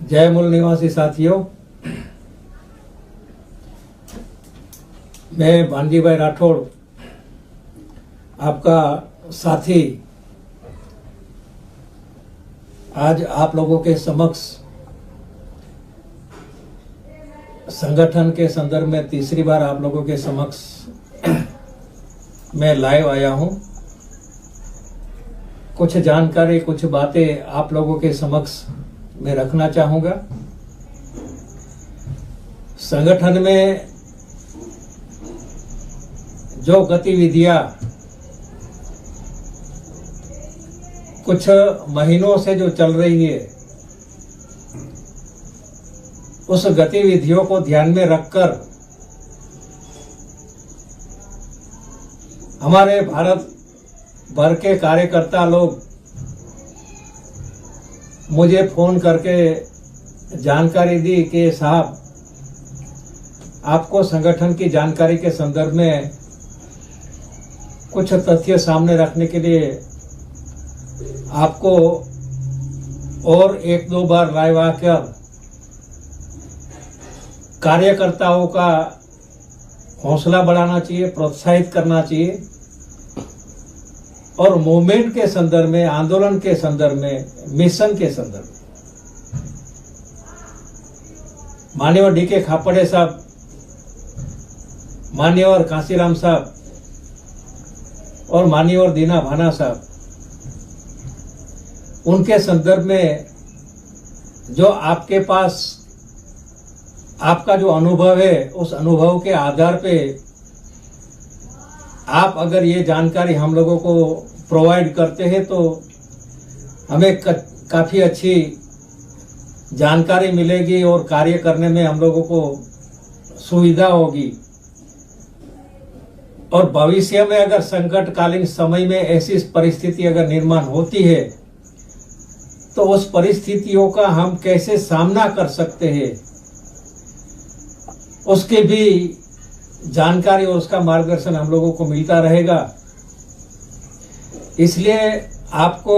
जय मूल निवासी साथियों, मैं भांजी भाई राठौड़ आपका साथी आज आप लोगों के समक्ष संगठन के संदर्भ में तीसरी बार आप लोगों के समक्ष मैं लाइव आया हूं। कुछ जानकारी, कुछ बातें आप लोगों के समक्ष मैं रखना चाहूंगा। संगठन में जो गतिविधियां कुछ महीनों से जो चल रही है, उस गतिविधियों को ध्यान में रखकर हमारे भारत भर के कार्यकर्ता लोग मुझे फोन करके जानकारी दी कि साहब, आपको संगठन की जानकारी के संदर्भ में कुछ तथ्य सामने रखने के लिए आपको और एक दो बार लाइव आकर कार्यकर्ताओं का हौसला बढ़ाना चाहिए, प्रोत्साहित करना चाहिए और मूवमेंट के संदर्भ में, आंदोलन के संदर्भ में, मिशन के संदर्भ में मान्यवर डी.के. खापड़े साहब, मान्यवर कांसीराम साहब और मान्यवर दीना भाना साहब, उनके संदर्भ में जो आपके पास आपका जो अनुभव है, उस अनुभव के आधार पे आप अगर ये जानकारी हम लोगों को प्रोवाइड करते हैं तो हमें काफी अच्छी जानकारी मिलेगी और कार्य करने में हम लोगों को सुविधा होगी। और भविष्य में अगर संकटकालीन समय में ऐसी परिस्थिति अगर निर्माण होती है तो उस परिस्थितियों का हम कैसे सामना कर सकते हैं, उसकी भी जानकारी और उसका मार्गदर्शन हम लोगों को मिलता रहेगा। इसलिए आपको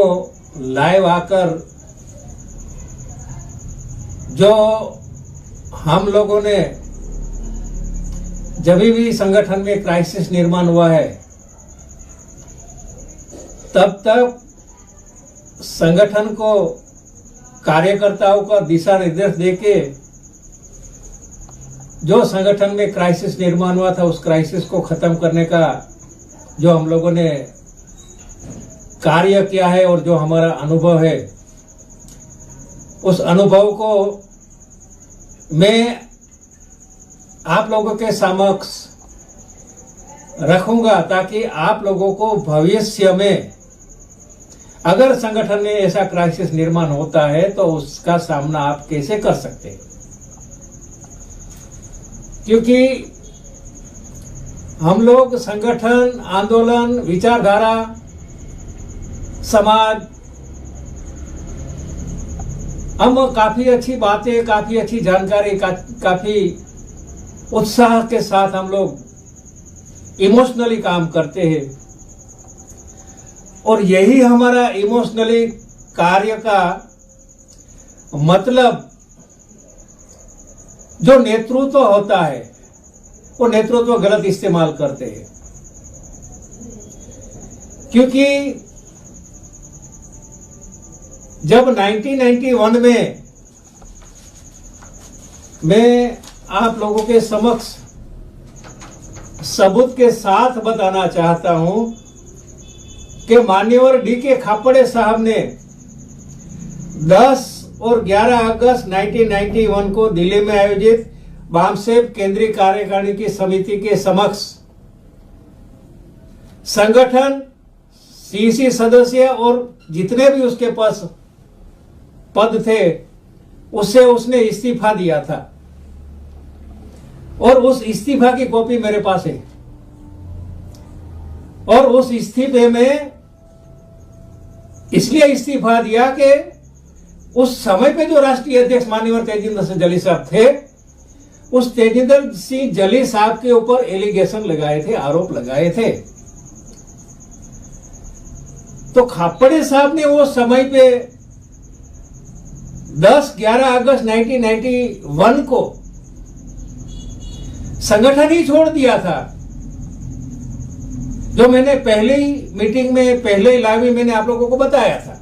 लाइव आकर जो हम लोगों ने जब भी संगठन में क्राइसिस निर्माण हुआ है, तब तक संगठन को कार्यकर्ताओं का दिशा निर्देश देके जो संगठन में क्राइसिस निर्माण हुआ था, उस क्राइसिस को खत्म करने का जो हम लोगों ने कार्य किया है और जो हमारा अनुभव है, उस अनुभव को मैं आप लोगों के समक्ष रखूंगा ताकि आप लोगों को भविष्य में अगर संगठन में ऐसा क्राइसिस निर्माण होता है तो उसका सामना आप कैसे कर सकते हैं। क्योंकि हम लोग संगठन, आंदोलन, विचारधारा, समाज, हम काफी अच्छी बातें, काफी अच्छी जानकारी, काफी उत्साह के साथ हम लोग इमोशनली काम करते हैं और यही हमारा इमोशनली कार्य का मतलब जो नेतृत्व होता है, वो नेतृत्व गलत इस्तेमाल करते हैं। क्योंकि जब 1991 में मैं आप लोगों के समक्ष सबूत के साथ बताना चाहता हूं कि मान्यवर डी.के. खापड़े साहब ने 10 और 11 अगस्त 1991 को दिल्ली में आयोजित बामसेब केंद्रीय कार्यकारिणी की समिति के समक्ष संगठन, सीसी सदस्य और जितने भी उसके पास पद थे, उससे उसने इस्तीफा दिया था और उस इस्तीफा की कॉपी मेरे पास है। और उस इस्तीफे में इसलिए इस्तीफा दिया कि उस समय पे जो राष्ट्रीय अध्यक्ष माननीय तेजिंदर सिंह जली साहब थे, उस तेजिंदर सिंह जली साहब के ऊपर एलिगेशन लगाए थे, आरोप लगाए थे। तो खापड़े साहब ने वो समय पे 10-11 अगस्त 1991 को संगठन ही छोड़ दिया था। जो मैंने पहले ही मीटिंग में, पहले ही लाइव में मैंने आप लोगों को बताया था।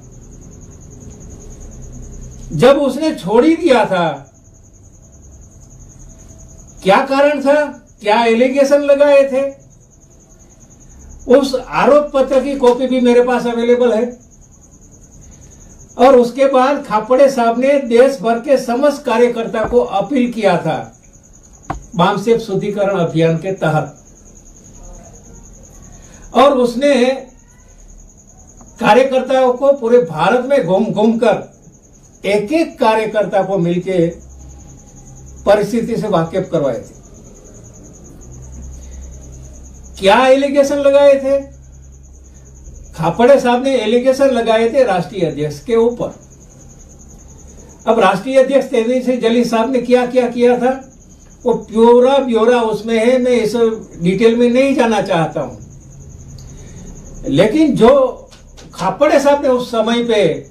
जब उसने छोड़ ही दिया था, क्या कारण था, क्या एलिगेशन लगाए थे, उस आरोप पत्र की कॉपी भी मेरे पास अवेलेबल है। और उसके बाद खापड़े साहब ने देश भर के समस्त कार्यकर्ता को अपील किया था बामसेफ शुद्धिकरण अभियान के तहत। और उसने कार्यकर्ताओं को पूरे भारत में घूम घूम कर एक एक कार्यकर्ता को मिलके परिस्थिति से वाकिफ करवाए थे। क्या एलिगेशन लगाए थे? खापड़े साहब ने एलिगेशन लगाए थे राष्ट्रीय अध्यक्ष के ऊपर। अब राष्ट्रीय अध्यक्ष तेजस्वी जली साहब ने क्या क्या किया था, वो पूरा ब्यौरा उसमें है, मैं इस डिटेल में नहीं जाना चाहता हूं। लेकिन जो खापड़े साहब ने उस समय पे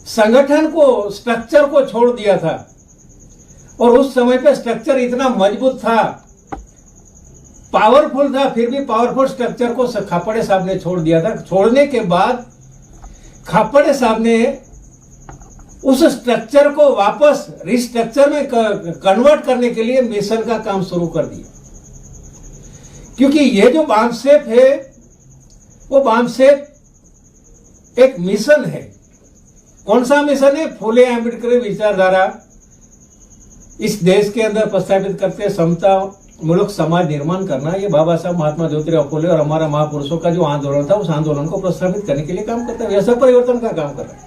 संगठन को, स्ट्रक्चर को छोड़ दिया था, और उस समय पे स्ट्रक्चर इतना मजबूत था, पावरफुल था, फिर भी पावरफुल स्ट्रक्चर को खापड़े साहब ने छोड़ दिया था। छोड़ने के बाद खापड़े साहब ने उस स्ट्रक्चर को वापस रिस्ट्रक्चर में कन्वर्ट करने के लिए मिशन का काम शुरू कर दिया। क्योंकि ये जो बामसेफ है, वो बामसेफ एक मिशन है। कौन सा मिशन है? फुले आंबेडकर विचारधारा इस देश के अंदर प्रस्तावित करते समता मूलक समाज निर्माण करना। ये बाबा साहब महात्मा ज्योतिराव फुले और हमारा महापुरुषों का जो आंदोलन था, उस आंदोलन को प्रस्तावित करने के लिए काम करता है, व्यवस्था परिवर्तन का काम कर रहा है।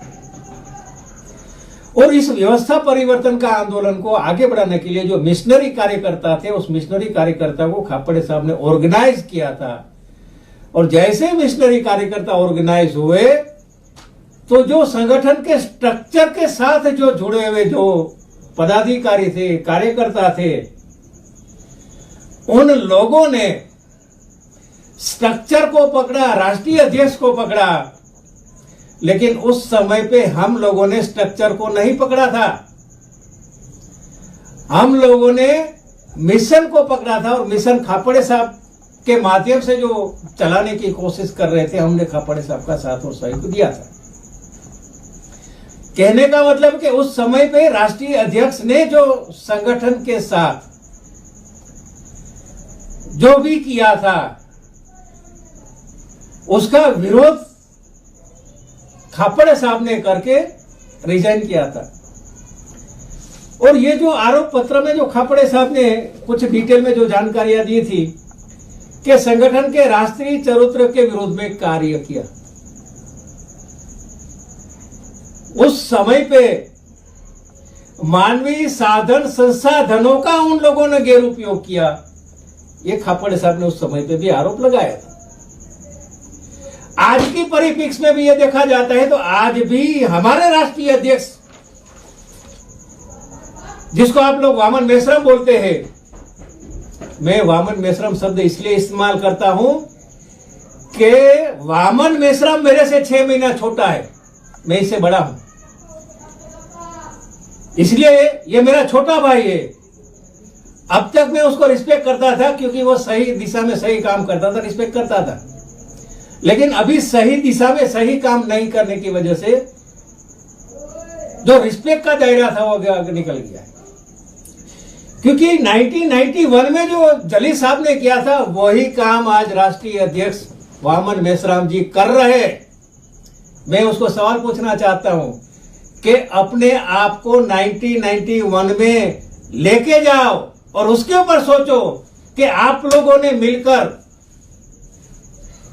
और इस व्यवस्था परिवर्तन का आंदोलन को आगे बढ़ाने के लिए जो मिशनरी कार्यकर्ता थे, उस मिशनरी कार्यकर्ता को खापड़े साहब ने ऑर्गेनाइज किया था। और जैसे मिशनरी कार्यकर्ता ऑर्गेनाइज हुए, तो जो संगठन के स्ट्रक्चर के साथ जो जुड़े हुए जो पदाधिकारी थे, कार्यकर्ता थे, उन लोगों ने स्ट्रक्चर को पकड़ा, राष्ट्रीय अध्यक्ष को पकड़ा। लेकिन उस समय पे हम लोगों ने स्ट्रक्चर को नहीं पकड़ा था, हम लोगों ने मिशन को पकड़ा था। और मिशन खापड़े साहब के माध्यम से जो चलाने की कोशिश कर रहे थे, हमने खापड़े साहब का साथ और सहयोग दिया था। कहने का मतलब कि उस समय पे राष्ट्रीय अध्यक्ष ने जो संगठन के साथ जो भी किया था, उसका विरोध खापड़े साहब ने करके रिजाइन किया था। और ये जो आरोप पत्र में जो खापड़े साहब ने कुछ डिटेल में जो जानकारियां दी थी कि संगठन के राष्ट्रीय चरित्र के विरोध में कार्य किया, उस समय पे मानवीय साधन संसाधनों का उन लोगों ने गैर उपयोग किया, ये खापड़े साहब ने उस समय पे भी आरोप लगाया था। आज की परिप्रेक्ष्य में भी ये देखा जाता है, तो आज भी हमारे राष्ट्रीय अध्यक्ष, जिसको आप लोग वामन मेश्राम बोलते हैं, मैं वामन मेश्राम शब्द इसलिए इस्तेमाल करता हूं कि वामन मेश्राम मेरे से 6 महीना छोटा है, मैं इससे बड़ा हूं, इसलिए ये मेरा छोटा भाई है। अब तक मैं उसको रिस्पेक्ट करता था क्योंकि वो सही दिशा में सही काम करता था, रिस्पेक्ट करता था। लेकिन अभी सही दिशा में सही काम नहीं करने की वजह से जो रिस्पेक्ट का दायरा था वो आगे निकल गया है। क्योंकि 1991 में जो जली साहब ने किया था, वही काम आज राष्ट्रीय अध्यक्ष वामन मेश्राम जी कर रहे। मैं उसको सवाल पूछना चाहता हूं कि अपने आप को 1991 में लेके जाओ और उसके ऊपर सोचो कि आप लोगों ने मिलकर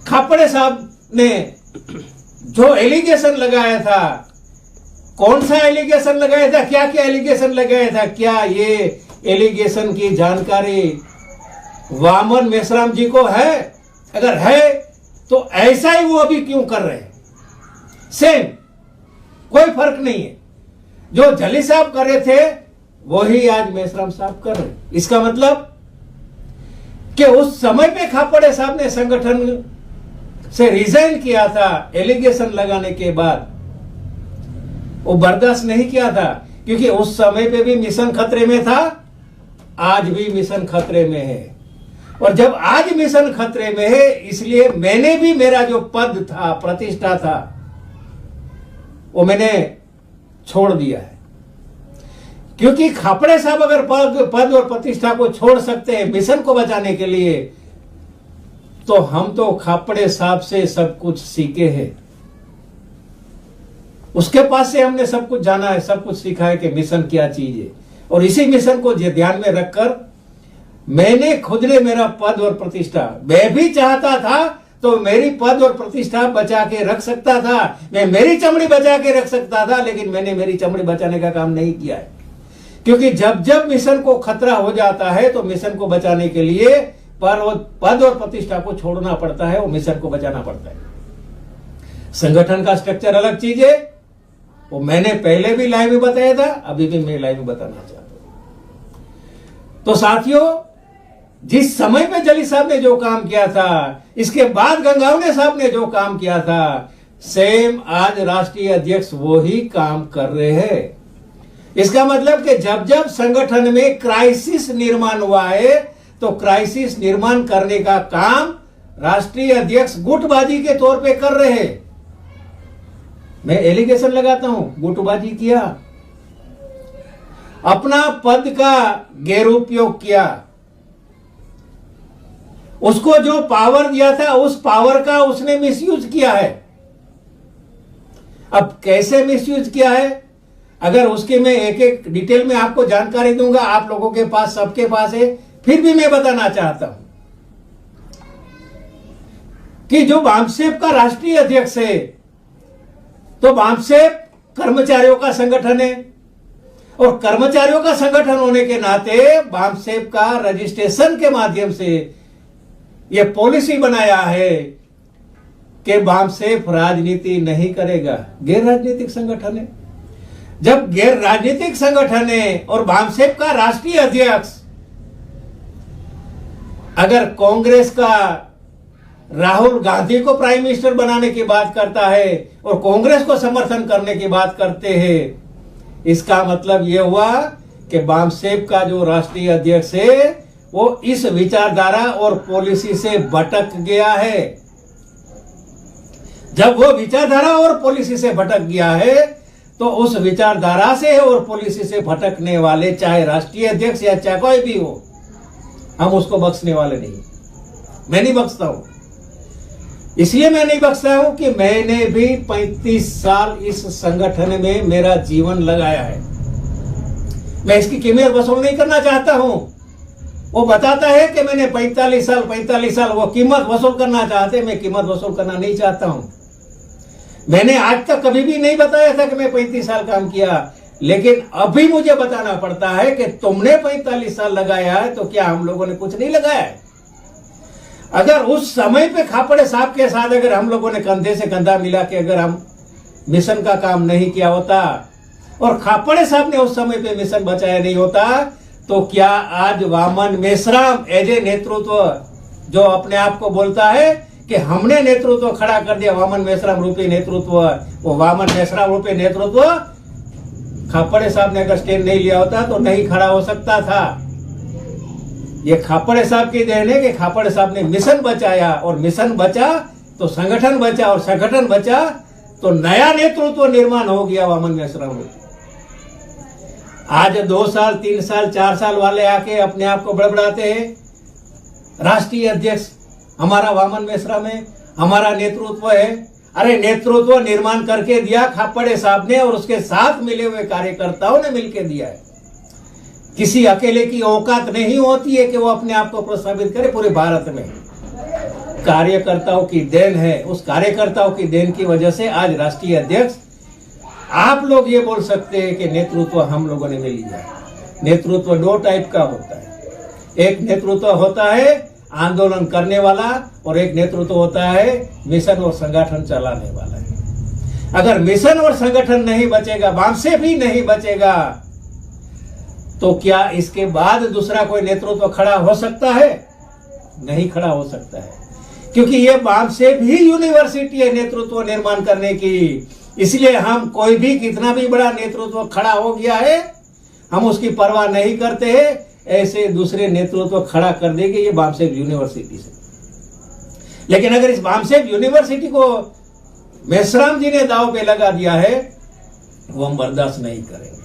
खापड़े साहब ने जो एलिगेशन लगाया था, कौन सा एलिगेशन लगाया था, क्या क्या एलिगेशन लगाया था, क्या ये एलिगेशन की जानकारी वामन मेश्राम जी को है? अगर है तो ऐसा ही वो अभी क्यों कर रहे हैं? सेम, कोई फर्क नहीं है। जो जली साहब कर रहे थे वही आज मेश्राम साहब कर रहे हैं। इसका मतलब कि उस समय पे खापड़े साहब ने संगठन से रिजाइन किया था, एलिगेशन लगाने के बाद वो बर्दाश्त नहीं किया था क्योंकि उस समय पे भी मिशन खतरे में था, आज भी मिशन खतरे में है। और जब आज मिशन खतरे में है, इसलिए मैंने भी मेरा जो पद था, प्रतिष्ठा था, वो मैंने छोड़ दिया है। क्योंकि खापड़े साहब अगर पद और प्रतिष्ठा को छोड़ सकते हैं मिशन को बचाने के लिए, तो हम तो खापड़े साहब से सब कुछ सीखे हैं। उसके पास से हमने सब कुछ जाना है, सब कुछ सीखा है कि मिशन क्या चीज है। और इसी मिशन को ध्यान में रखकर मैंने खुद ने मेरा पद और प्रतिष्ठा, मैं भी चाहता था तो मेरी पद और प्रतिष्ठा बचा के रख सकता था, मैं मेरी चमड़ी बचा के रख सकता था, लेकिन मैंने मेरी चमड़ी बचाने का काम नहीं किया है। क्योंकि जब जब मिशन को खतरा हो जाता है तो मिशन को बचाने के लिए पद और प्रतिष्ठा को छोड़ना पड़ता है, वो मिशन को बचाना पड़ता है। संगठन का स्ट्रक्चर अलग चीज है, वो मैंने पहले भी लाइव में बताया था, अभी भी मैं लाइव में बताना चाहता हूं। तो साथियों, जिस समय पे जली साहब ने जो काम किया था, इसके बाद गंगावने साहब ने जो काम किया था, सेम आज राष्ट्रीय अध्यक्ष वो ही काम कर रहे हैं। इसका मतलब कि जब जब संगठन में क्राइसिस निर्माण हुआ है तो क्राइसिस निर्माण करने का काम राष्ट्रीय अध्यक्ष गुटबाजी के तौर पे कर रहे हैं। मैं एलिगेशन लगाता हूं, गुटबाजी किया, अपना पद का गैरउपयोग किया, उसको जो पावर दिया था उस पावर का उसने मिसयूज किया है। अब कैसे मिसयूज किया है, अगर उसके मैं एक एक डिटेल में आपको जानकारी दूंगा, आप लोगों के पास, सबके पास है, फिर भी मैं बताना चाहता हूं कि जो बामसेप का राष्ट्रीय अध्यक्ष है, तो बामसेप कर्मचारियों का संगठन है, और कर्मचारियों का संगठन होने के नाते बामसेप का रजिस्ट्रेशन के माध्यम से यह पॉलिसी बनाया है कि बामसेप राजनीति नहीं करेगा। गैर राजनीतिक संगठन है। जब गैर राजनीतिक संगठन है और बामसेप का राष्ट्रीय अध्यक्ष अगर कांग्रेस का राहुल गांधी को प्राइम मिनिस्टर बनाने की बात करता है और कांग्रेस को समर्थन करने की बात करते हैं, इसका मतलब यह हुआ कि बामसेप का जो राष्ट्रीय अध्यक्ष है वो इस विचारधारा और पॉलिसी से भटक गया है। जब वो विचारधारा और पॉलिसी से भटक गया है तो उस विचारधारा से और पॉलिसी से भटकने वाले, चाहे राष्ट्रीय अध्यक्ष या चाहे कोई भी हो, हम उसको बख्शने वाले नहीं। मैं नहीं बख्शता हूं। इसलिए मैं नहीं बख्शता हूं कि मैंने भी 35 साल इस संगठन में मेरा जीवन लगाया है। मैं इसकी कीमत वसूल नहीं करना चाहता हूं। वो बताता है कि मैंने 45 साल वो कीमत वसूल करना चाहते, मैं कीमत वसूल करना नहीं चाहता हूं। मैंने आज तक कभी भी नहीं बताया था कि मैं 35 साल काम किया, लेकिन अभी मुझे बताना पड़ता है कि तुमने 45 साल लगाया है, तो क्या हम लोगों ने कुछ नहीं लगाया है? अगर उस समय पे खापड़े साहब के साथ अगर हम लोगों ने कंधे से कंधा मिला के अगर हम मिशन का काम नहीं किया होता और खापड़े साहब ने उस समय पे मिशन बचाया नहीं होता, तो क्या आज वामन मेश्राम एज ए नेतृत्व, जो अपने आप को बोलता है कि हमने नेतृत्व खड़ा कर दिया, वामन मेश्राम रूपी नेतृत्व, वो वामन मेश्राम रूपी नेतृत्व खापड़े साहब ने अगर स्टैंड नहीं लिया होता तो नहीं खड़ा हो सकता था। ये खापड़े साहब की देन है कि खापड़े साहब ने मिशन बचाया, और मिशन बचा तो संगठन बचा, और संगठन बचा तो नया नेतृत्व निर्माण हो गया वामन मेश्राम रूपी। आज 2 साल 3 साल 4 साल वाले आके अपने आप को बड़बड़ाते हैं, राष्ट्रीय अध्यक्ष हमारा वामन मेश्राम है, हमारा नेतृत्व है। अरे नेतृत्व निर्माण करके दिया खापड़े साहब ने और उसके साथ मिले हुए कार्यकर्ताओं ने मिलकर दिया है। किसी अकेले की औकात नहीं होती है कि वो अपने आप को प्रोत्साहित करे। पूरे भारत में कार्यकर्ताओं की देन है। उस कार्यकर्ताओं की देन की वजह से आज राष्ट्रीय अध्यक्ष, आप लोग ये बोल सकते हैं कि नेतृत्व हम लोगों ने मिल लिया। नेतृत्व 2 टाइप का होता है। एक नेतृत्व होता है आंदोलन करने वाला, और एक नेतृत्व होता है मिशन और संगठन चलाने वाला है। अगर मिशन और संगठन नहीं बचेगा, बामसेप भी नहीं बचेगा, तो क्या इसके बाद दूसरा कोई नेतृत्व खड़ा हो सकता है? नहीं खड़ा हो सकता है, क्योंकि ये बामसेप ही यूनिवर्सिटी है नेतृत्व निर्माण करने की। इसलिए हम कोई भी कितना भी बड़ा नेतृत्व खड़ा हो गया है, हम उसकी परवाह नहीं करते हैं। ऐसे दूसरे नेतृत्व खड़ा कर देंगे ये बामसेफ यूनिवर्सिटी से। लेकिन अगर इस बामसेफ यूनिवर्सिटी को मेश्राम जी ने दांव पे लगा दिया है, वो हम बर्दाश्त नहीं करेंगे।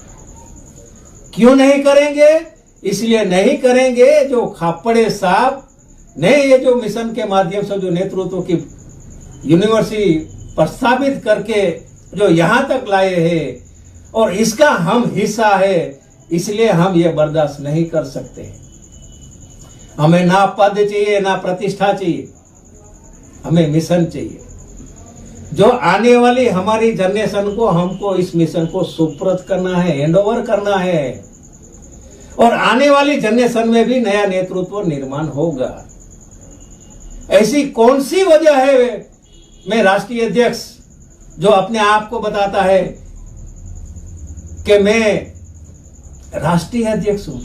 क्यों नहीं करेंगे? इसलिए नहीं करेंगे जो खापड़े साहब ने ये जो मिशन के माध्यम से जो नेतृत्व की यूनिवर्सिटी प्रस्तावित करके जो यहां तक लाए हैं और इसका हम हिस्सा है, इसलिए हम ये बर्दाश्त नहीं कर सकते। हमें ना पद चाहिए ना प्रतिष्ठा चाहिए, हमें मिशन चाहिए। जो आने वाली हमारी जनरेशन को हमको इस मिशन को सुपुर्द करना है, हैंडओवर करना है, और आने वाली जनरेशन में भी नया नेतृत्व निर्माण होगा। ऐसी कौन सी वजह है मैं राष्ट्रीय अध्यक्ष जो अपने आप को बताता है कि मैं राष्ट्रीय अध्यक्ष हूं?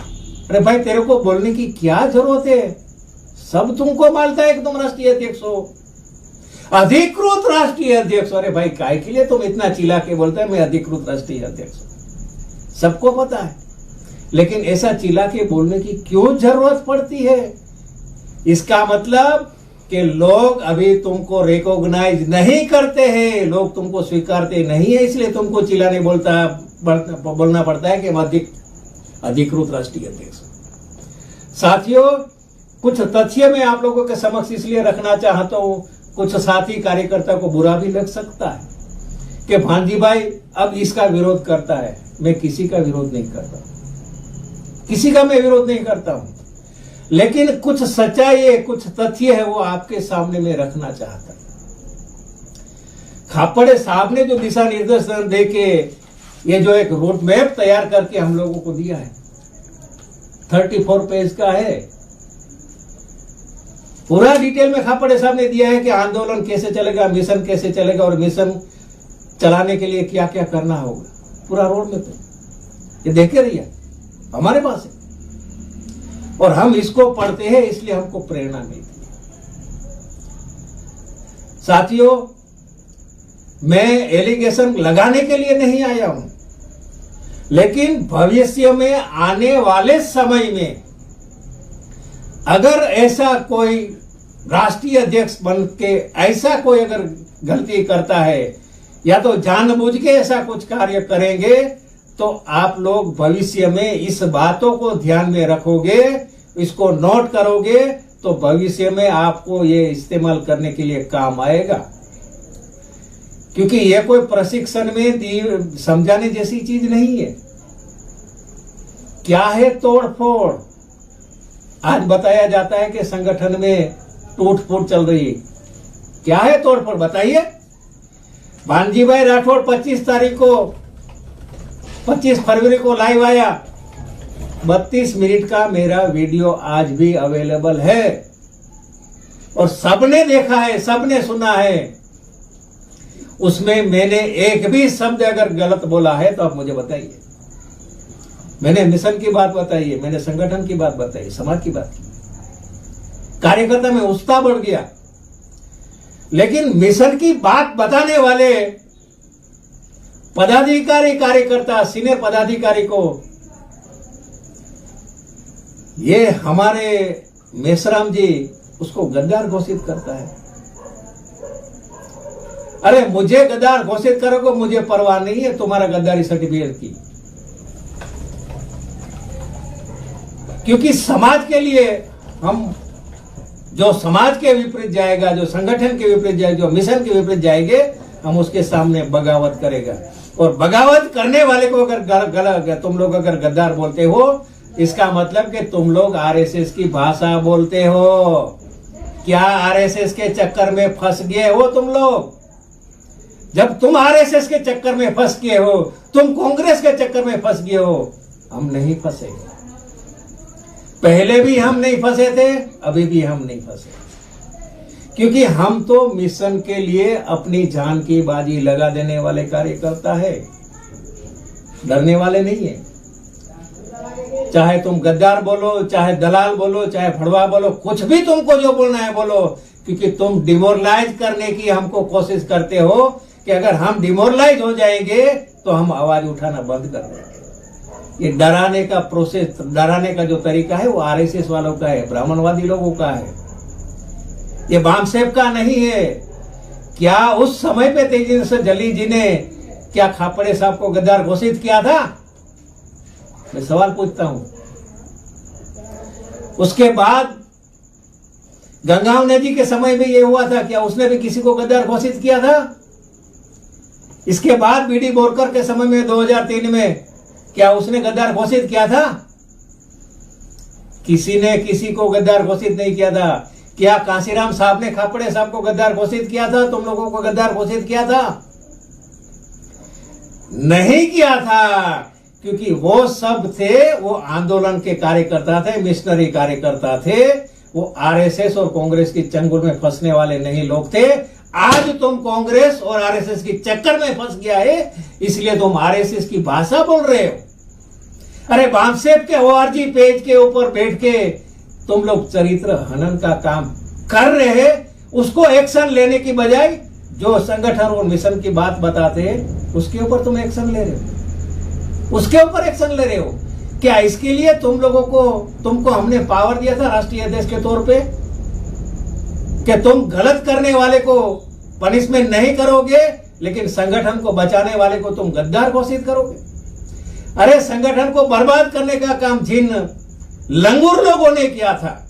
अरे भाई, तेरे को बोलने की क्या जरूरत है? सब तुमको मानता है कि तुम राष्ट्रीय अध्यक्ष हो, अधिकृत राष्ट्रीय अध्यक्ष। अरे भाई, काय के लिए तुम इतना चिल्ला के बोलते हैं मैं अधिकृत राष्ट्रीय अध्यक्ष? सबको पता है, लेकिन ऐसा चिल्ला के बोलने की क्यों जरूरत पड़ती है? इसका मतलब कि लोग अभी तुमको रिकॉग्नाइज नहीं करते हैं, लोग तुमको स्वीकारते नहीं है, इसलिए तुमको चिल्लाने बोलना पड़ता है कि मैं अधिकृत राष्ट्रीय अध्यक्ष। साथियों, कुछ तथ्य मैं आप लोगों के समक्ष इसलिए रखना चाहता हूं, कुछ साथी कार्यकर्ता को बुरा भी लग सकता है कि भांजी भाई अब इसका विरोध करता है। मैं किसी का विरोध नहीं करता, किसी का मैं विरोध नहीं करता हूं, लेकिन कुछ सच्चाई है, कुछ तथ्य है, वो आपके सामने मैं रखना चाहता हूं। खापड़े साहब ने जो दिशा निर्देशन देके ये जो एक रोड मैप तैयार करके हम लोगों को दिया है, 34 पेज का है, पूरा डिटेल में खापड़े साहब ने दिया है कि आंदोलन कैसे चलेगा, मिशन कैसे चलेगा और मिशन चलाने के लिए क्या क्या करना होगा। पूरा रोड मैप है, ये देखे रहिए, हमारे पास है और हम इसको पढ़ते हैं, इसलिए हमको प्रेरणा मिलती है। साथियों, मैं एलिगेशन लगाने के लिए नहीं आया हूं, लेकिन भविष्य में आने वाले समय में अगर ऐसा कोई राष्ट्रीय अध्यक्ष बन के ऐसा कोई अगर गलती करता है या तो जानबूझ के ऐसा कुछ कार्य करेंगे, तो आप लोग भविष्य में इस बातों को ध्यान में रखोगे, इसको नोट करोगे, तो भविष्य में आपको ये इस्तेमाल करने के लिए काम आएगा। क्योंकि ये कोई प्रशिक्षण में समझाने जैसी चीज नहीं है। क्या है तोड़फोड़? आज बताया जाता है कि संगठन में टूट-फूट चल रही है। क्या है तोड़फोड़? बताइए। भांजी भाई राठौड़ 25 फरवरी को लाइव आया, 32 मिनट का मेरा वीडियो आज भी अवेलेबल है और सबने देखा है, सबने सुना है। उसमें मैंने एक भी शब्द अगर गलत बोला है तो आप मुझे बताइए। मैंने मिशन की बात बताई है, मैंने संगठन की बात बताई, समाज की बात की। कार्यकर्ता में उत्साह बढ़ गया, लेकिन मिशन की बात बताने वाले पदाधिकारी, कार्यकर्ता, सीनियर पदाधिकारी को ये हमारे मेश्राम जी उसको गद्दार घोषित करता है। अरे मुझे गद्दार घोषित करोगे, मुझे परवाह नहीं है तुम्हारा गद्दारी सर्टिफिकेट की, क्योंकि समाज के लिए हम जो समाज के विपरीत जाएगा, जो संगठन के विपरीत जाएगा, जो मिशन के विपरीत जाएंगे, हम उसके सामने बगावत करेगा। और बगावत करने वाले को अगर तुम लोग अगर गद्दार बोलते हो, इसका मतलब कि तुम लोग आरएसएस की भाषा बोलते हो। क्या आरएसएस के चक्कर में फंस गए हो तुम लोग? जब तुम आरएसएस के चक्कर में फंस गए हो, तुम कांग्रेस के चक्कर में फंस गए हो, हम नहीं फंसे। पहले भी हम नहीं फंसे थे, अभी भी हम नहीं फंसे, क्योंकि हम तो मिशन के लिए अपनी जान की बाजी लगा देने वाले कार्यकर्ता है, डरने वाले नहीं है। चाहे तुम गद्दार बोलो, चाहे दलाल बोलो, चाहे फड़वा बोलो, कुछ भी तुमको जो बोलना है बोलो, क्योंकि तुम डिमोरलाइज करने की हमको कोशिश करते हो कि अगर हम डिमोरलाइज हो जाएंगे तो हम आवाज उठाना बंद कर देंगे। ये डराने का प्रोसेस, डराने का जो तरीका है वो आरएसएस वालों का है, ब्राह्मणवादी लोगों का है, ये बामसेब का नहीं है। क्या उस समय पे तेजस्वी जली जी ने क्या खापड़े साहब को गद्दार घोषित किया था? मैं सवाल पूछता हूं। उसके बाद गंगावने जी के समय में ये हुआ था, क्या उसने भी किसी को गद्दार घोषित किया था? इसके बाद बीडी बोरकर के समय में 2003 में क्या उसने गद्दार घोषित किया था? किसी ने किसी को गद्दार घोषित नहीं किया था। क्या कांसीराम साहब ने खापड़े साहब को गद्दार घोषित किया था? तुम लोगों को गद्दार घोषित किया था? नहीं किया था, क्योंकि वो सब थे, वो आंदोलन के कार्यकर्ता थे, मिशनरी कार्यकर्ता थे, वो आरएसएस और कांग्रेस की चंगुल में फंसने वाले नहीं लोग थे। आज तुम कांग्रेस और आरएसएस की चक्कर में फंस गया है, इसलिए तुम आरएसएस की भाषा बोल रहे हो। अरे बामसेब के ओआरजी पेज के ऊपर बैठ के तुम लोग चरित्र हनन का काम कर रहे हैं, उसको एक्शन लेने की बजाय जो संगठन और मिशन की बात बताते हैं उसके ऊपर तुम एक्शन ले रहे हो, उसके ऊपर एक्शन ले रहे हो। क्या इसके लिए तुमको हमने पावर दिया था राष्ट्रीय अध्यक्ष के तौर पे कि तुम गलत करने वाले को पनिशमेंट नहीं करोगे, लेकिन संगठन को बचाने वाले को तुम गद्दार घोषित करोगे? अरे संगठन को बर्बाद करने का काम जिन लंगूर लोगों ने किया था,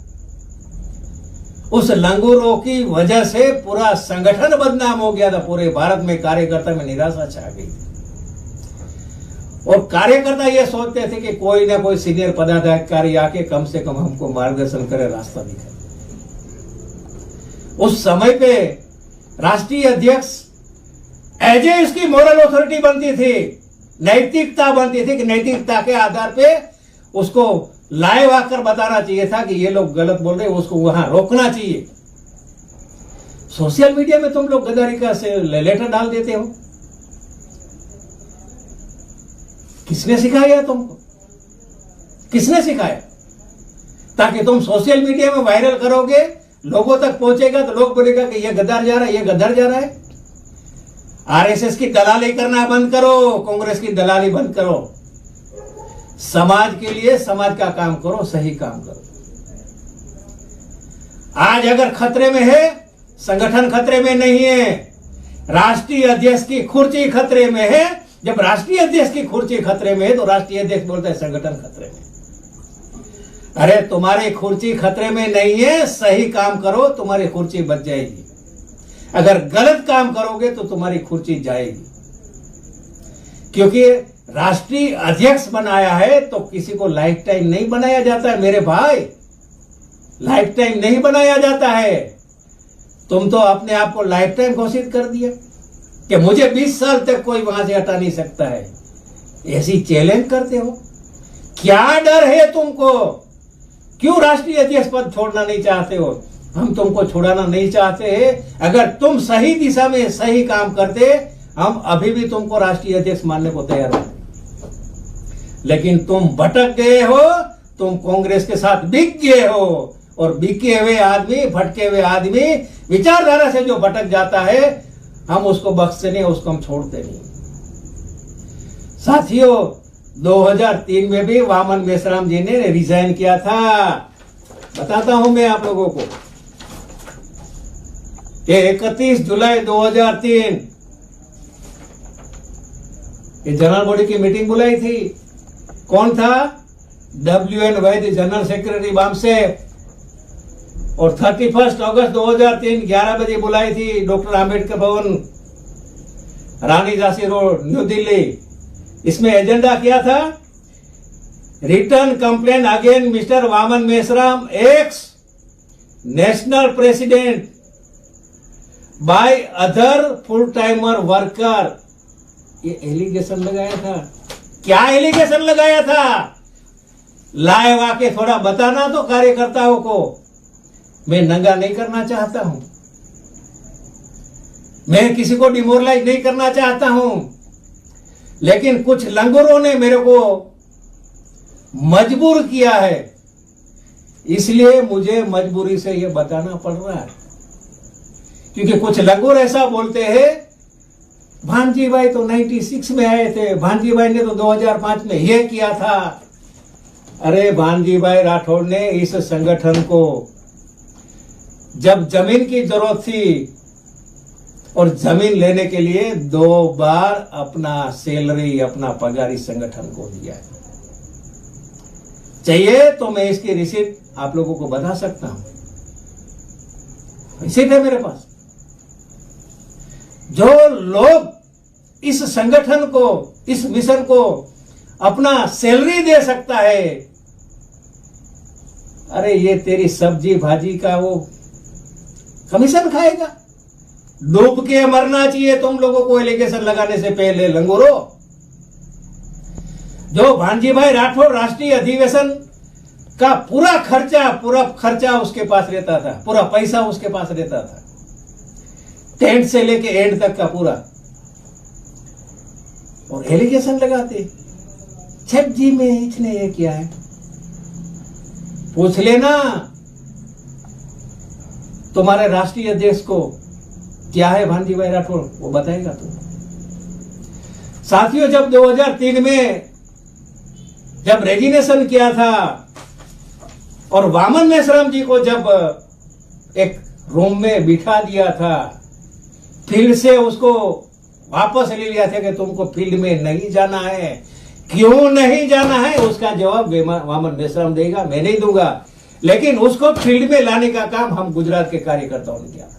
उस लंगूरों की वजह से पूरा संगठन बदनाम हो गया था। पूरे भारत में कार्यकर्ता में निराशा छा गई और कार्यकर्ता ये सोचते थे कि कोई ना कोई सीनियर पदाधिकारी आके कम से कम हमको मार्गदर्शन करे, रास्ता दिखाए। उस समय पे राष्ट्रीय अध्यक्ष एज ए इसकी मोरल अथॉरिटी बनती थी, नैतिकता बनती थी कि नैतिकता के आधार पे उसको लाइव आकर बताना चाहिए था कि ये लोग गलत बोल रहे हैं, उसको वहां रोकना चाहिए। सोशल मीडिया में तुम लोग गद्दारी का लेटर डाल देते हो। किसने सिखाया तुमको? किसने सिखाया? ताकि तुम सोशल मीडिया में वायरल करोगे, लोगों तक पहुंचेगा तो लोग बोलेगा कि ये गद्दार जा रहा है, ये गद्दार जा रहा है। आरएसएस की दलाली करना बंद करो, कांग्रेस की दलाली बंद करो, समाज के लिए समाज का काम करो, सही काम करो। आज अगर खतरे में है, संगठन खतरे में नहीं है, राष्ट्रीय अध्यक्ष की कुर्सी खतरे में है। जब राष्ट्रीय अध्यक्ष की कुर्सी खतरे में है तो राष्ट्रीय अध्यक्ष बोलता है संगठन खतरे में। अरे तुम्हारी कुर्सी खतरे में नहीं है, सही काम करो, तुम्हारी कुर्सी बच जाएगी। अगर गलत काम करोगे तो तुम्हारी कुर्सी जाएगी। क्योंकि राष्ट्रीय अध्यक्ष बनाया है तो किसी को लाइफ टाइम नहीं बनाया जाता है मेरे भाई, लाइफ टाइम नहीं बनाया जाता है। तुम तो अपने आप को लाइफ टाइम घोषित कर दिया कि मुझे 20 साल तक कोई वहां से हटा नहीं सकता है। ऐसी चैलेंज करते हो, क्या डर है तुमको? क्यों राष्ट्रीय अध्यक्ष पद छोड़ना नहीं चाहते हो? हम तुमको छुड़ाना नहीं चाहते हैं। अगर तुम सही दिशा में सही काम करते, हम अभी भी तुमको राष्ट्रीय अध्यक्ष मानने को तैयार हैं। लेकिन तुम भटक गए हो, तुम कांग्रेस के साथ बिक गए हो। और बिके हुए आदमी, भटके हुए आदमी, विचारधारा से जो भटक जाता है, हम उसको बख्शते नहीं, उसको हम छोड़ते नहीं। साथियों, 2003 में भी वामन मेश्राम जी ने रिजाइन किया था। बताता हूं मैं आप लोगों को, 31 जुलाई 2003 ये जनरल बॉडी की मीटिंग बुलाई थी। कौन था? WN वैद्य, जनरल सेक्रेटरी बामसेब। और 31 अगस्त 2003 11 बजे बुलाई थी doctor Ambedkar Bhavan, Rani Jhansi road, new Delhi. इसमें एजेंडा क्या था? Return complain again mister Waman Meshram, ex national president by other full timer worker. ये एलिगेशन लगाया था। क्या एलिगेशन लगाया था? लाइव आके थोड़ा बताना तो कार्यकर्ताओं को। मैं नंगा नहीं करना चाहता हूं, मैं किसी को डिमोरलाइज नहीं करना चाहता हूं, लेकिन कुछ लंगूरों ने मेरे को मजबूर किया है, इसलिए मुझे मजबूरी से यह बताना पड़ रहा है। क्योंकि कुछ लंगूर ऐसा बोलते हैं भानजी भाई तो 96 में आए थे, भानजी भाई ने तो 2005 में ये किया था। अरे भानजी भाई राठौड़ ने इस संगठन को जब जमीन की जरूरत थी और जमीन लेने के लिए 2 बार अपना सैलरी, अपना पगार इस संगठन को दिया है। चाहिए तो मैं इसकी रिसीट आप लोगों को बता सकता हूं, रिसीट है मेरे पास। जो लोग इस संगठन को, इस मिशन को अपना सैलरी दे सकता है, अरे ये तेरी सब्जी भाजी का वो कमीशन खाएगा। डूब के मरना चाहिए तुम लोगों को एलिगेशन लगाने से पहले लंगूरो। जो भानजी भाई राठौड़ राष्ट्रीय अधिवेशन का पूरा खर्चा उसके पास रहता था, पूरा पैसा उसके पास रहता था, टेंट से लेके एंड तक का पूरा। और एलिगेशन लगाते छठ जी में इसने ये किया है, पूछ लेना तुम्हारे राष्ट्रीय अध्यक्ष को क्या है भानजी भाई राठौड़, वो बताएगा तुम। साथियों, जब 2003 में जब रेजिग्नेशन किया था और वामन मेश्राम जी को जब एक रूम में बिठा दिया था, फील्ड से उसको वापस ले लिया था कि तुमको फील्ड में नहीं जाना है, क्यों नहीं जाना है उसका जवाब वामन मेश्राम देगा, मैं नहीं दूंगा। लेकिन उसको फील्ड में लाने का काम हम गुजरात के कार्यकर्ताओं ने किया था।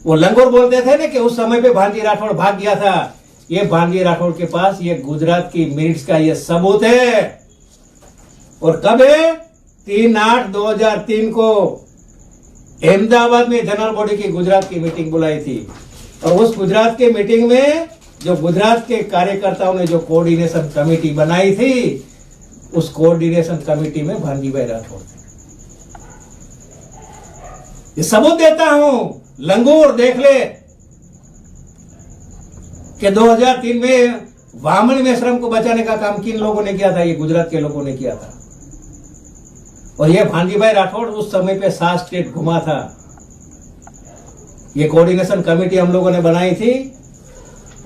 वो लंगोर बोलते थे ना कि उस समय पे भानजी राठौड़ भाग गया था। ये भानजी राठौड़ के पास ये गुजरात की मिनट्स का ये सबूत है। और कब है? 3/8/2003 को अहमदाबाद में जनरल बॉडी की गुजरात की मीटिंग बुलाई थी। और उस गुजरात के मीटिंग में जो गुजरात के कार्यकर्ताओं ने जो कोऑर्डिनेशन कमेटी बनाई थी, उस कोऑर्डिनेशन कमेटी में भानजी भाई राठौड़ थे। ये सबूत देता हूं, लंगूर देख ले कि 2003 में वामन मेश्राम को बचाने का काम किन लोगों ने किया था? ये गुजरात के लोगों ने किया था। और ये भानजी भाई राठौड़ उस समय पे 7 स्टेट घुमा था। ये कोऑर्डिनेशन कमेटी हम लोगों ने बनाई थी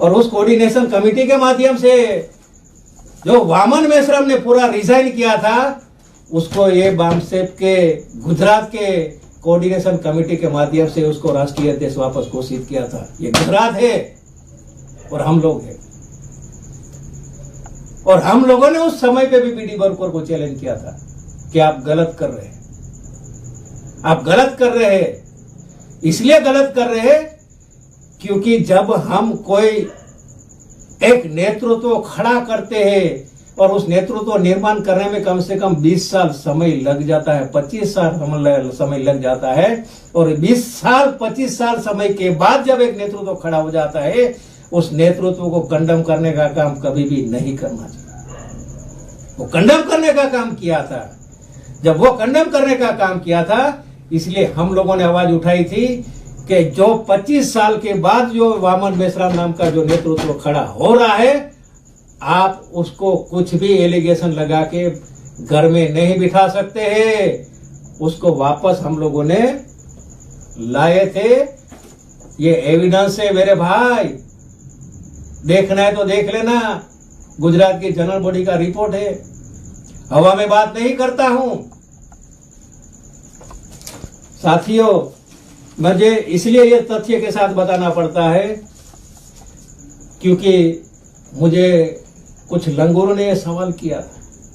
और उस कोऑर्डिनेशन कमेटी के माध्यम से जो वामन मेश्राम ने पूरा रिजाइन किया था, उसको ये बामसेप के गुजरात के कोऑर्डिनेशन कमेटी के माध्यम से उसको राष्ट्रीय अध्यक्ष वापस घोषित किया था। ये गुजरात है और हम लोग हैं। और हम लोगों ने उस समय पे भी बीडी बर्कर को चैलेंज किया था कि आप गलत कर रहे हैं, आप गलत कर रहे हैं। इसलिए गलत कर रहे हैं क्योंकि जब हम कोई एक नेतृत्व खड़ा करते हैं और उस नेतृत्व निर्माण करने में कम से कम 20 साल समय लग जाता है, 25 साल समय लग जाता है। और 20 साल 25 साल समय के बाद जब एक नेतृत्व खड़ा हो जाता है, उस नेतृत्व को कंडम करने का काम कभी भी नहीं करना चाहिए। वो कंडम करने का काम किया था। जब वो कंडम करने का काम किया था, इसलिए हम लोगों ने आवाज उठाई थी कि जो 25 साल के बाद जो वामन मेश्राम नाम का जो नेतृत्व खड़ा हो रहा है, आप उसको कुछ भी एलिगेशन लगा के घर में नहीं बिठा सकते हैं। उसको वापस हम लोगों ने लाए थे। ये एविडेंस है मेरे भाई, देखना है तो देख लेना। गुजरात की जनरल बॉडी का रिपोर्ट है, हवा में बात नहीं करता हूं। साथियों, मुझे इसलिए ये तथ्य के साथ बताना पड़ता है क्योंकि मुझे कुछ लंगूरों ने सवाल किया,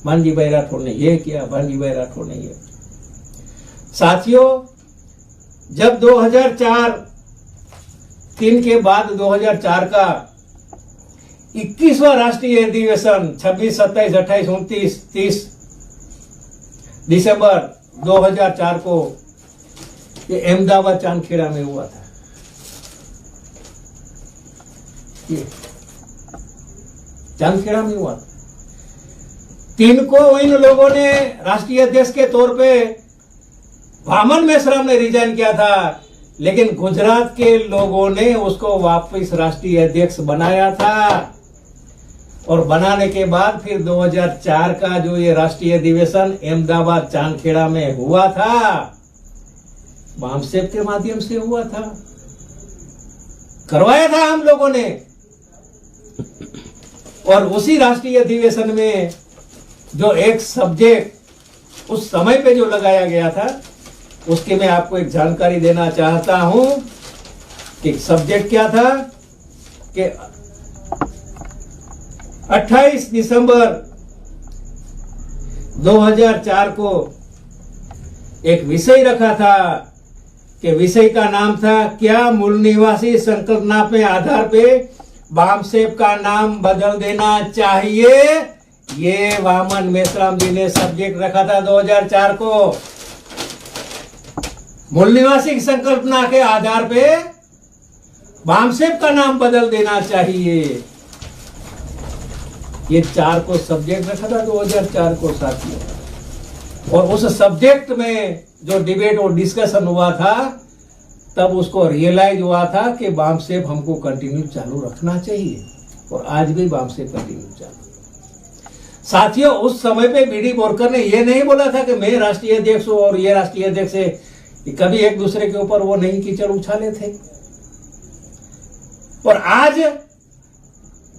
भानजी भाई राठौड़ ने ये किया, भानजी भाई राठौड़ ने ये। साथियों, जब 2004-3 के बाद 2004 का 21वां राष्ट्रीय अधिवेशन 26, 27, 28, 29, 30 दिसंबर 2004 को ये अहमदाबाद चांदखेड़ा में हुआ था। ये चांदखेड़ा में हुआ। 3 को इन लोगों ने राष्ट्रीय अध्यक्ष के तौर पे वामन मेश्राम ने रिजाइन किया था, लेकिन गुजरात के लोगों ने उसको वापस राष्ट्रीय अध्यक्ष बनाया था। और बनाने के बाद फिर 2004 का जो ये राष्ट्रीय अधिवेशन अहमदाबाद चांदखेड़ा में हुआ था, 5 के माध्यम से हुआ था। करवाया था हम लोगों ने। और उसी राष्ट्रीय अधिवेशन में जो एक सब्जेक्ट उस समय पे जो लगाया गया था, उसकी मैं आपको एक जानकारी देना चाहता हूं कि सब्जेक्ट क्या था कि 28 दिसंबर 2004 को एक विषय रखा था कि विषय का नाम था क्या मूल निवासी संकल्पना पे आधार पे बामसेब का नाम बदल देना चाहिए। ये वामन मेश्राम जी ने सब्जेक्ट रखा था 2004 को। मूल निवासी संकल्पना के आधार पे बामसेब का नाम बदल देना चाहिए। ये 4 को सब्जेक्ट रखा था 2004 को साथियों। और उस सब्जेक्ट में जो डिबेट और डिस्कशन हुआ था, तब उसको रियलाइज हुआ था कि बामसेब हमको कंटिन्यू चालू रखना चाहिए। और आज भी बामसेब कंटिन्यू चालू। साथियों, उस समय पे बीडी बोरकर ने यह नहीं बोला था कि मैं राष्ट्रीय अध्यक्ष हूं और ये राष्ट्रीय अध्यक्ष है। कभी एक दूसरे के ऊपर वो नहीं कीचड़ उछाले थे। और आज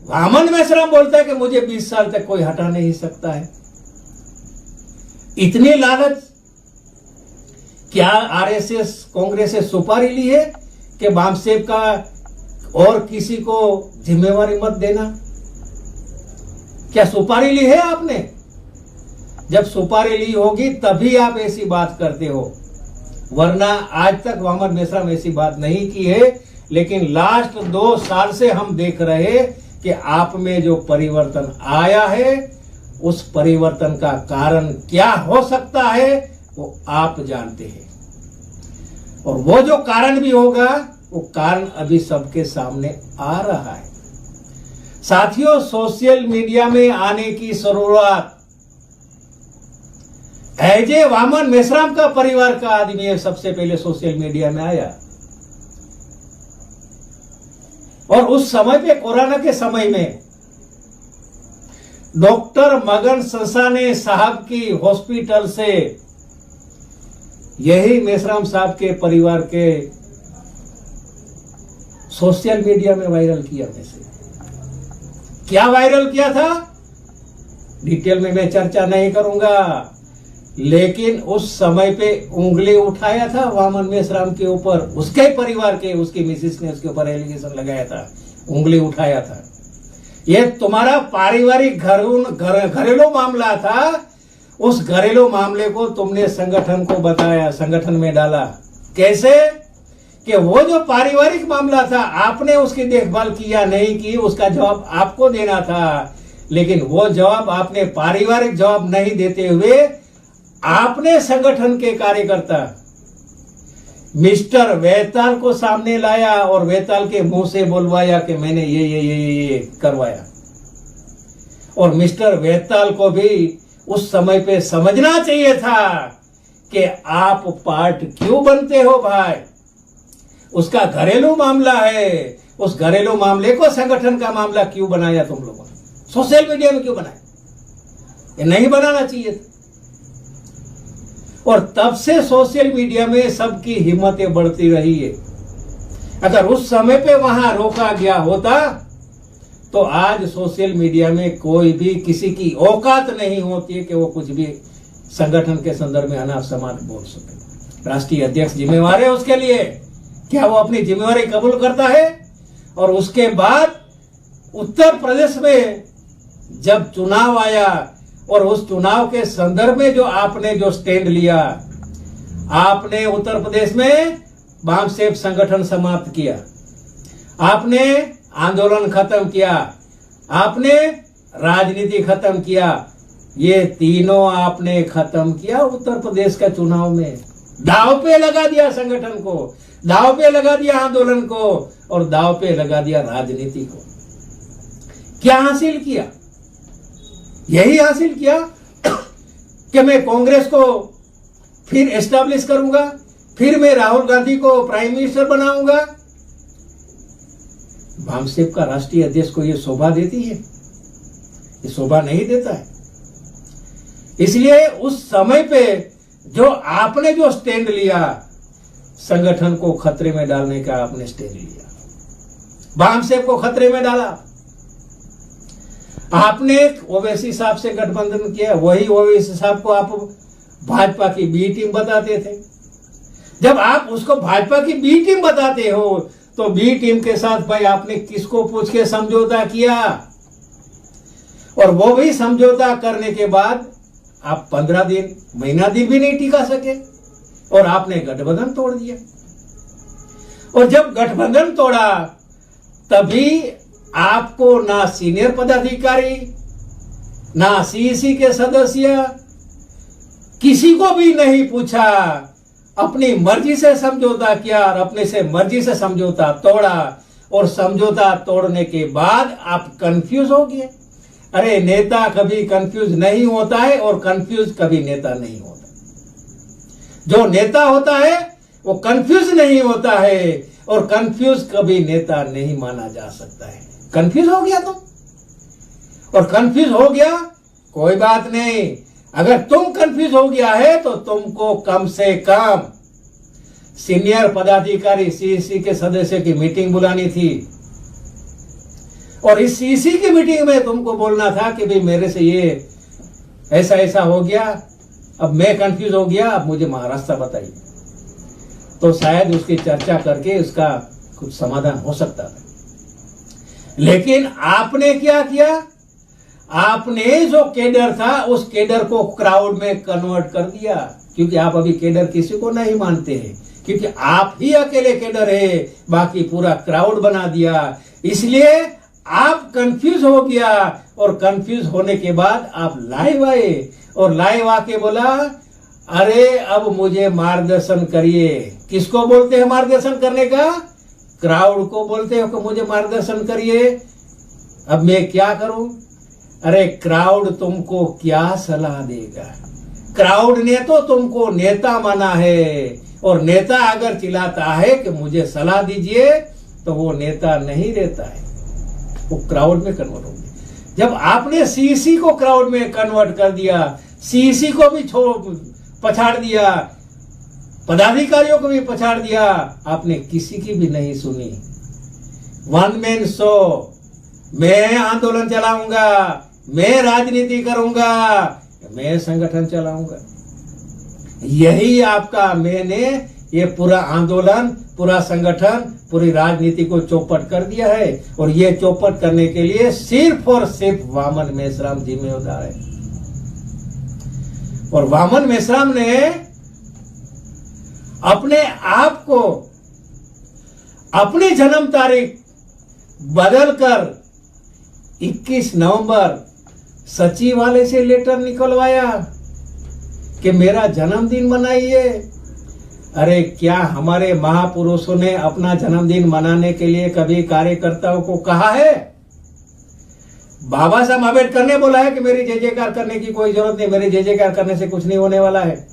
वामन मेश्राम बोलता है कि मुझे 20 साल तक कोई हटा नहीं सकता है। इतनी लालच क्या आरएसएस कांग्रेस से सुपारी ली है कि बामसेब का और किसी को जिम्मेवारी मत देना? क्या सुपारी ली है आपने? जब सुपारी ली होगी तभी आप ऐसी बात करते हो, वरना आज तक वामन मेश्राम ऐसी बात नहीं की है। लेकिन लास्ट 2 साल से हम देख रहे कि आप में जो परिवर्तन आया है, उस परिवर्तन का कारण क्या हो सकता है वो आप जानते हैं। और वो जो कारण भी होगा, वो कारण अभी सबके सामने आ रहा है। साथियों, सोशल मीडिया में आने की शुरुआत एज ए वामन मेश्राम का परिवार का आदमी सबसे पहले सोशल मीडिया में आया। और उस समय पे, कोरोना के समय में, डॉक्टर मगन ससाने साहब की हॉस्पिटल से यही मेश्राम साहब के परिवार के सोशल मीडिया में वायरल किया। मैसेज क्या वायरल किया था, डिटेल में मैं चर्चा नहीं करूंगा, लेकिन उस समय पे उंगली उठाया था वामन मेश्राम के ऊपर, उसके परिवार के, उसकी मिसिस ने उसके ऊपर एलिगेशन लगाया था, उंगली उठाया था। ये तुम्हारा पारिवारिक घरेलू मामला था। उस घरेलू मामले को तुमने संगठन को बताया, संगठन में डाला। कैसे कि वो जो पारिवारिक मामला था, आपने उसकी देखभाल किया नहीं की, उसका जवाब आपको देना था। लेकिन वो जवाब आपने पारिवारिक जवाब नहीं देते हुए आपने संगठन के कार्यकर्ता मिस्टर वेताल को सामने लाया और वेताल के मुंह से बोलवाया कि मैंने ये करवाया। और मिस्टर वेताल को भी उस समय पे समझना चाहिए था कि आप पार्ट क्यों बनते हो भाई। उसका घरेलू मामला है, उस घरेलू मामले को संगठन का मामला क्यों बनाया तुम लोगों ने, सोशल मीडिया में क्यों बनाया? ये नहीं बनाना चाहिए था। और तब से सोशल मीडिया में सबकी हिम्मतें बढ़ती रही है। अगर उस समय पे वहां रोका गया होता तो आज सोशल मीडिया में कोई भी किसी की औकात नहीं होती है कि वो कुछ भी संगठन के संदर्भ में अनाप शनाप बोल सके। राष्ट्रीय अध्यक्ष जिम्मेवार है उसके लिए। क्या वो अपनी जिम्मेवारी कबूल करता है? और उसके बाद उत्तर प्रदेश में जब चुनाव आया और उस चुनाव के संदर्भ में जो आपने जो स्टैंड लिया, आपने उत्तर प्रदेश में बामसेब संगठन समाप्त किया, आपने आंदोलन खत्म किया, आपने राजनीति खत्म किया। ये तीनों आपने खत्म किया उत्तर प्रदेश का चुनाव में। दांव पे लगा दिया संगठन को, दांव पे लगा दिया आंदोलन को, और दांव पे लगा दिया राजनीति को। क्या हासिल किया? यही हासिल किया कि मैं कांग्रेस को फिर एस्टैब्लिश करूंगा, फिर मैं राहुल गांधी को प्राइम मिनिस्टर बनाऊंगा। बामसेब का राष्ट्रीय अध्यक्ष को यह शोभा देती है? ये शोभा नहीं देता है। इसलिए उस समय पे जो आपने जो स्टैंड लिया, संगठन को खतरे में डालने का आपने स्टैंड लिया। बाम सेब को खतरे में डाला। आपने ओवैसी साहब से गठबंधन किया, वही ओवैसी साहब को आप भाजपा की बी टीम बताते थे। जब आप उसको भाजपा की बी टीम बताते हो तो बी टीम के साथ भाई आपने किसको पूछ के समझौता किया? और वो भी समझौता करने के बाद आप 15 दिन महीना दिन भी नहीं टिका सके और आपने गठबंधन तोड़ दिया। और जब गठबंधन तोड़ा तभी आपको ना सीनियर पदाधिकारी, ना सीईसी के सदस्य, किसी को भी नहीं पूछा, अपनी मर्जी से समझौता किया और अपने से मर्जी से समझौता तोड़ा। और समझौता तोड़ने के बाद आप कंफ्यूज हो गए। अरे नेता कभी कंफ्यूज नहीं होता है और कंफ्यूज कभी नेता नहीं होता। जो नेता होता है वो कंफ्यूज नहीं होता है और कंफ्यूज कभी नेता नहीं माना जा सकता है। कंफ्यूज हो गया तुम, और कंफ्यूज हो गया कोई बात नहीं। अगर तुम कंफ्यूज हो गया है तो तुमको कम से कम सीनियर पदाधिकारी सीईसी के सदस्य की मीटिंग बुलानी थी और इस सीईसी की मीटिंग में तुमको बोलना था कि भाई मेरे से ये ऐसा ऐसा हो गया, अब मैं कंफ्यूज हो गया, अब मुझे रास्ता बताइए। तो शायद उसकी चर्चा करके उसका कुछ समाधान हो सकता था। लेकिन आपने क्या किया? आपने जो केडर था उस केडर को क्राउड में कन्वर्ट कर दिया, क्योंकि आप अभी केडर किसी को नहीं मानते हैं, क्योंकि आप ही अकेले केडर है, बाकी पूरा क्राउड बना दिया। इसलिए आप कंफ्यूज हो गया और कंफ्यूज होने के बाद आप लाइव आए और लाइव आके बोला अरे अब मुझे मार्गदर्शन करिए। किसको बोलते हैं मार्गदर्शन करने का? क्राउड को बोलते हो कि मुझे मार्गदर्शन करिए। अब मैं क्या करूं? अरे क्राउड तुमको क्या सलाह देगा? क्राउड ने तो तुमको नेता माना है, और नेता अगर चिल्लाता है कि मुझे सलाह दीजिए तो वो नेता नहीं रहता है, वो क्राउड में कन्वर्ट हो गया। जब आपने सीईसी को क्राउड में कन्वर्ट कर दिया, सीईसी को भी पछाड़ दिया, पदाधिकारियों को भी पछाड़ दिया, आपने किसी की भी नहीं सुनी। वन मैन शो, मैं आंदोलन चलाऊंगा, मैं राजनीति करूंगा, मैं संगठन चलाऊंगा। यही आपका मैंने ये पूरा आंदोलन, पूरा संगठन, पूरी राजनीति को चौपट कर दिया है। और ये चौपट करने के लिए सिर्फ और सिर्फ वामन मेश्राम जिम्मेदार है। और वामन मेश्राम ने अपने आप को अपनी जन्म तारीख बदलकर 21 नवंबर सचिवालय से लेटर निकलवाया कि मेरा जन्मदिन मनाइए। अरे क्या हमारे महापुरुषों ने अपना जन्मदिन मनाने के लिए कभी कार्यकर्ताओं को कहा है? बाबा साहब अम्बेडकर ने बोला है कि मेरी जय जयकार करने की कोई जरूरत नहीं, मेरी जय जयकार करने से कुछ नहीं होने वाला है।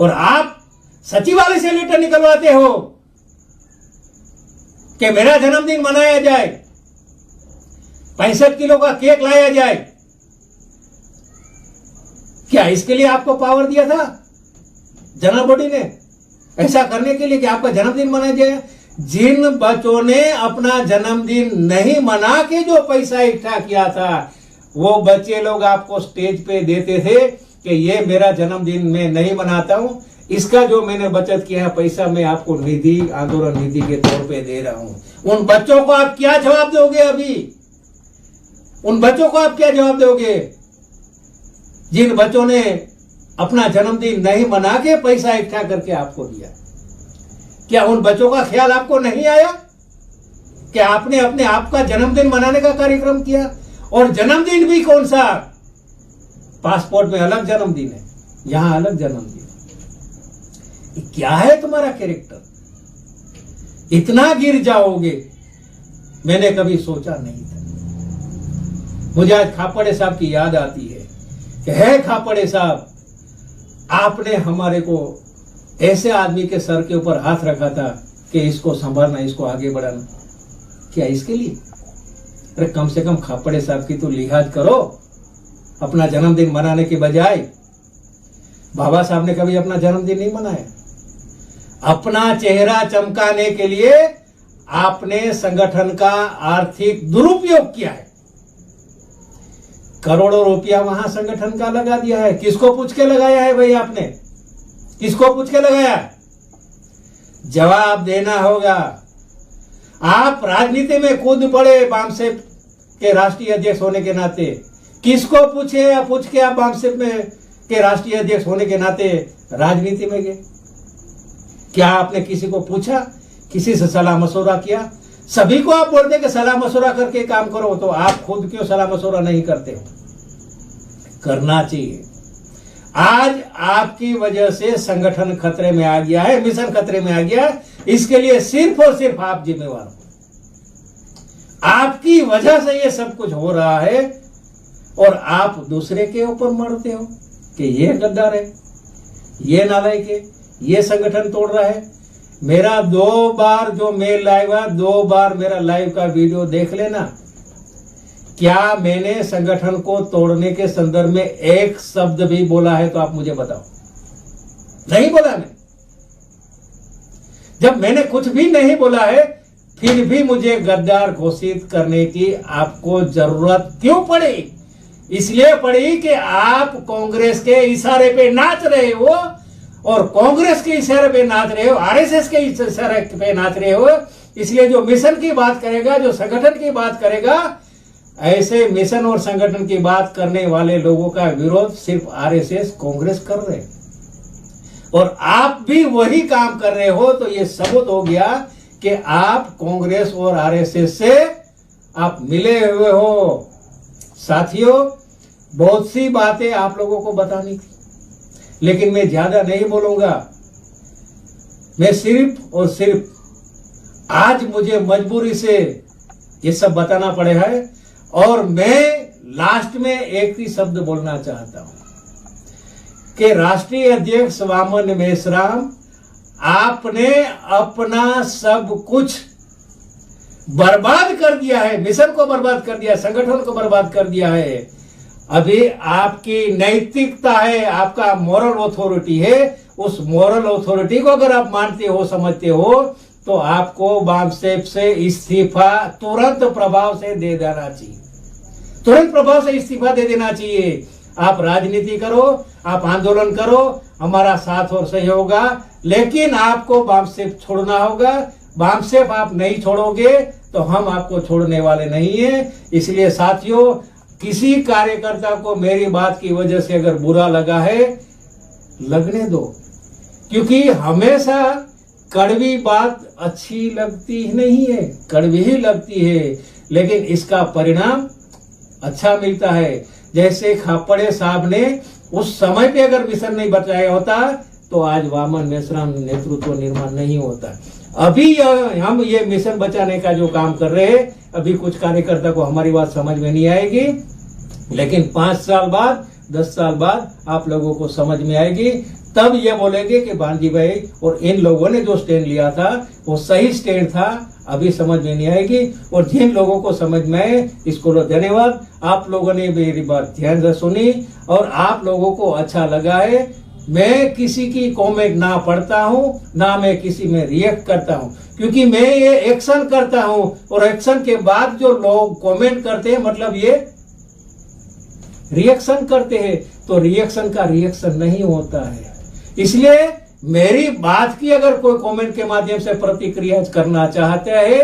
और आप सचिवालय से लेटर निकलवाते हो कि मेरा जन्मदिन मनाया जाए, 65 किलो का केक लाया जाए। क्या इसके लिए आपको पावर दिया था जनरल बॉडी ने ऐसा करने के लिए कि आपका जन्मदिन मनाया जाए? जिन बच्चों ने अपना जन्मदिन नहीं मना के जो पैसा इकट्ठा किया था, वो बच्चे लोग आपको स्टेज पे देते थे कि ये मेरा जन्मदिन मैं नहीं मनाता हूं, इसका जो मैंने बचत किया है पैसा मैं आपको निधि, आंदोलन निधि के तौर पे दे रहा हूं। उन बच्चों को आप क्या जवाब दोगे? अभी उन बच्चों को आप क्या जवाब दोगे जिन बच्चों ने अपना जन्मदिन नहीं मना के पैसा इकट्ठा करके आपको दिया? क्या उन बच्चों का ख्याल आपको नहीं आया कि आपने अपने आप का जन्मदिन मनाने का कार्यक्रम किया? और जन्मदिन भी कौन सा? पासपोर्ट में अलग जन्मदिन है, यहां अलग जन्मदिन है। क्या है तुम्हारा कैरेक्टर? इतना गिर जाओगे मैंने कभी सोचा नहीं था। मुझे आज खापड़े साहब की याद आती है कि है खापड़े साहब, आपने हमारे को ऐसे आदमी के सर के ऊपर हाथ रखा था कि इसको संभालना, इसको आगे बढ़ाना। क्या इसके लिए? अरे कम से कम खापड़े साहब की तो लिहाज करो अपना जन्मदिन मनाने के बजाय। बाबा साहब ने कभी अपना जन्मदिन नहीं मनाया। अपना चेहरा चमकाने के लिए आपने संगठन का आर्थिक दुरुपयोग किया है। करोड़ों रुपया वहां संगठन का लगा दिया है। किसको पूछ के लगाया है भाई आपने? किसको पूछ के लगाया? जवाब देना होगा। आप राजनीति में कूद पड़े बामसेप के राष्ट्रीय अध्यक्ष होने के नाते। किसको पूछे या पूछ के आप बामसेप में के राष्ट्रीय अध्यक्ष होने के नाते राजनीति में गए? क्या आपने किसी को पूछा? किसी से सलाह मशवरा किया? सभी को आप बोलते कि सलाह मशवरा करके काम करो, तो आप खुद क्यों सलाह मशवरा नहीं करते हो? करना चाहिए। आज आपकी वजह से संगठन खतरे में आ गया है, मिशन खतरे में आ गया है। इसके लिए सिर्फ और सिर्फ आप जिम्मेवार हो। आपकी वजह से ये सब कुछ हो रहा है और आप दूसरे के ऊपर मरते हो कि ये गद्दार है, ये नालायक है, ये संगठन तोड़ रहा है। मेरा 2 बार जो मेल लाइव है, 2 बार मेरा लाइव का वीडियो देख लेना। क्या मैंने संगठन को तोड़ने के संदर्भ में एक शब्द भी बोला है तो आप मुझे बताओ। नहीं बोला मैं। जब मैंने कुछ भी नहीं बोला है फिर भी मुझे गद्दार घोषित करने की आपको जरूरत क्यों पड़ी? इसलिए पड़ी कि आप कांग्रेस के इशारे पे नाच रहे हो और कांग्रेस के इशारे पे नाच रहे हो, आरएसएस के इशारे पे नाच रहे हो। इसलिए जो मिशन की बात करेगा, जो संगठन की बात करेगा, ऐसे मिशन और संगठन की बात करने वाले लोगों का विरोध सिर्फ आरएसएस कांग्रेस कर रहे हैं और आप भी वही काम कर रहे हो। तो ये सबूत हो गया कि आप कांग्रेस और आरएसएस से आप मिले हुए हो। साथियों, बहुत सी बातें आप लोगों को बतानी थी, लेकिन मैं ज्यादा नहीं बोलूंगा। मैं सिर्फ और सिर्फ आज मुझे मजबूरी से ये सब बताना पड़े है और मैं लास्ट में एक ही शब्द बोलना चाहता हूं कि राष्ट्रीय अध्यक्ष वामन मेश्राम, आपने अपना सब कुछ बर्बाद कर दिया है। मिशन को बर्बाद कर दिया, संगठन को बर्बाद कर दिया है। अभी आपकी नैतिकता है, आपका मॉरल अथॉरिटी है। उस मॉरल अथॉरिटी को अगर आप मानते हो, समझते हो, तो आपको बामसेप से इस्तीफा तुरंत प्रभाव से दे देना चाहिए। तुरंत प्रभाव से इस्तीफा दे देना चाहिए। आप राजनीति करो, आप आंदोलन करो, हमारा साथ और सहयोग होगा, लेकिन आपको बामसेप छोड़ना होगा। बामसेप आप नहीं छोड़ोगे तो हम आपको छोड़ने वाले नहीं है। इसलिए साथियों, किसी कार्यकर्ता को मेरी बात की वजह से अगर बुरा लगा है, लगने दो, क्योंकि हमेशा कड़वी बात अच्छी लगती ही नहीं है, कड़वी ही लगती है, लेकिन इसका परिणाम अच्छा मिलता है। जैसे खापड़े साहब ने उस समय पे अगर मिशन नहीं बचाया होता तो आज वामन मेश्राम नेतृत्व निर्माण नहीं होता। अभी हम ये मिशन बचाने का जो काम कर रहे हैं, अभी कुछ कार्यकर्ता को हमारी बात समझ में नहीं आएगी, लेकिन 5 साल बाद, 10 साल बाद आप लोगों को समझ में आएगी। तब ये बोलेंगे कि भांजी भाई और इन लोगों ने जो स्टैंड लिया था वो सही स्टैंड था। अभी समझ में नहीं आएगी। और जिन लोगों को समझ में आए, इसको धन्यवाद। आप लोगों ने मेरी बात ध्यान से सुनी और आप लोगों को अच्छा लगा है। मैं किसी की कमेंट ना पढ़ता हूँ, ना मैं किसी में रिएक्ट करता हूँ, क्योंकि मैं ये एक्शन करता हूँ और एक्शन के बाद जो लोग कमेंट करते हैं, मतलब ये रिएक्शन करते हैं, तो रिएक्शन का रिएक्शन नहीं होता है। इसलिए मेरी बात की अगर कोई कमेंट के माध्यम से प्रतिक्रिया करना चाहते हैं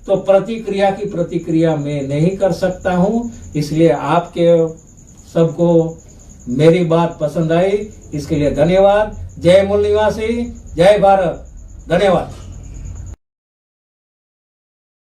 तो प्रतिक्रिया की प्रतिक्रिया मैं नहीं कर सकता हूं। इसलिए आपके सबको मेरी बात पसंद आई, इसके लिए धन्यवाद। जय मूल निवासी, जय भारत। धन्यवाद।